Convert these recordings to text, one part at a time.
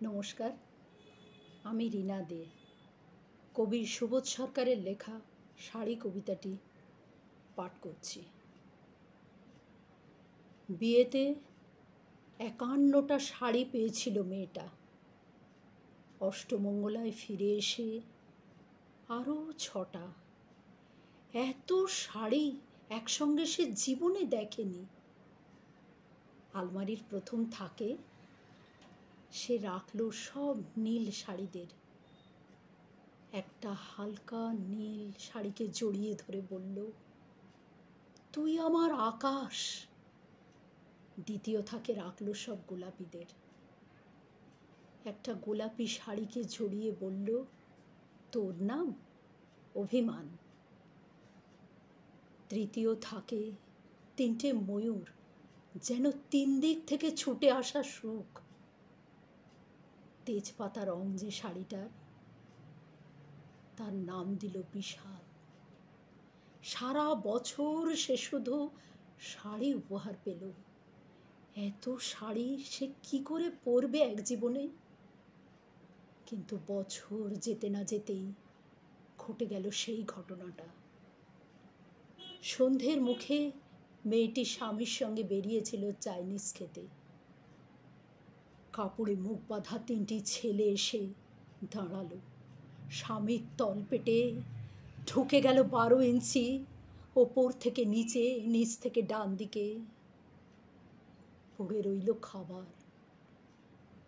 নমস্কার, আমি রীনা দে। কবি সুবোধ সরকারের লেখা শাড়ি কবিতাটি পাঠ করছি। বিয়েতে ৫১টা শাড়ি পেয়েছিল মেয়েটা। অষ্টমঙ্গলায় ফিরে এসে আরও ৬টা। এত শাড়ি একসঙ্গে সে জীবনে দেখেনি। আলমারির প্রথম থাকে সে রাখল সব নীল শাড়িদের। একটা হালকা নীল শাড়িকে জড়িয়ে ধরে বলল, তুই আমার আকাশ। দ্বিতীয় থাকে রাখল সব গোলাপিদের। একটা গোলাপি শাড়িকে জড়িয়ে বলল, তোর নাম অভিমান। তৃতীয় থাকে ৩টে ময়ূর, যেন ৩ দিক থেকে ছুটে আসা সুখ। তেজপাতা রং যে শাড়িটার, তার নাম দিল বিষাদ। সারা বছর সে শুধু শাড়ি উপহার পেল। এত শাড়ি সে কি করে পরবে এক জীবনে? কিন্তু বছর যেতে না যেতেই ঘটে গেল সেই ঘটনাটা। সন্ধ্যের মুখে মেয়েটি স্বামীর সঙ্গে বেরিয়েছিল চাইনিজ খেতে। কাপড়ে মুখ বাঁধা ৩টি ছেলে এসে দাঁড়ালো। স্বামীর তলপেটে ঢুকে গেল ১২ ইঞ্চি, ওপর থেকে নিচে, নিচ থেকে ডান দিকে। পড়ে রইল খাবার।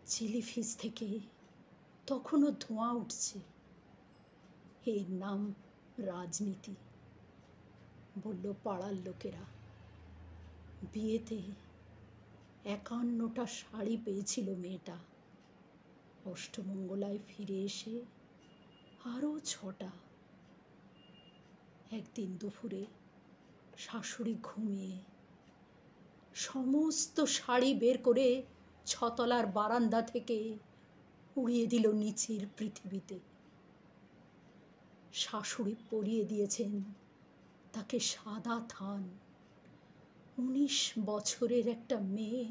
চিলি ফিশ থেকে তখনও ধোঁয়া উঠছে। এর নাম রাজনীতি, বলল পাড়ার লোকেরা। বিয়েতে ৫১টা শাড়ি পেয়েছিল মেয়েটা। অষ্টমঙ্গলায় ফিরে এসে আরও ৬টা। একদিন দুপুরে শাশুড়ি ঘুমিয়ে সমস্ত শাড়ি বের করে ৬তলার বারান্দা থেকে উড়িয়ে দিল নিচের পৃথিবীতে। শাশুড়ি পরিয়ে দিয়েছেন তাকে সাদা থান। ১৯ বছরের একটা মেয়ে,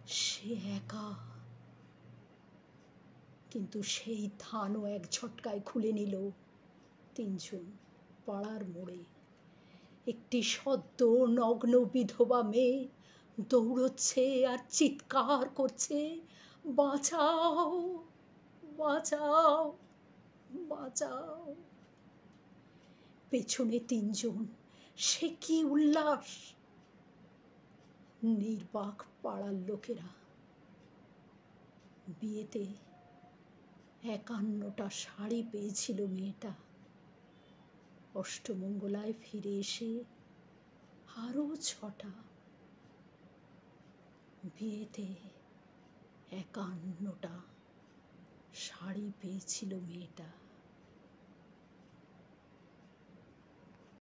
সে একা। কিন্তু সেই থানও এক ঝটকায় খুলে নিল ৩ জন পাড়ার মোড়ে। একটি সদ্য নগ্ন বিধবা মেয়ে দৌড়চ্ছে আর চিৎকার করছে, বাঁচাও, বাঁচাও, বাঁচাও। পেছনে ৩ জন, সে কি উল্লাস! নির্বাক পাড়ার লোকেরা। বিয়েতে ৫১টা শাড়ি পেয়েছিল মেয়েটা। অষ্টমঙ্গলায় ফিরে এসে আরও ৬টা। বিয়েতে ৫১টা শাড়ি পেয়েছিল মেয়েটা।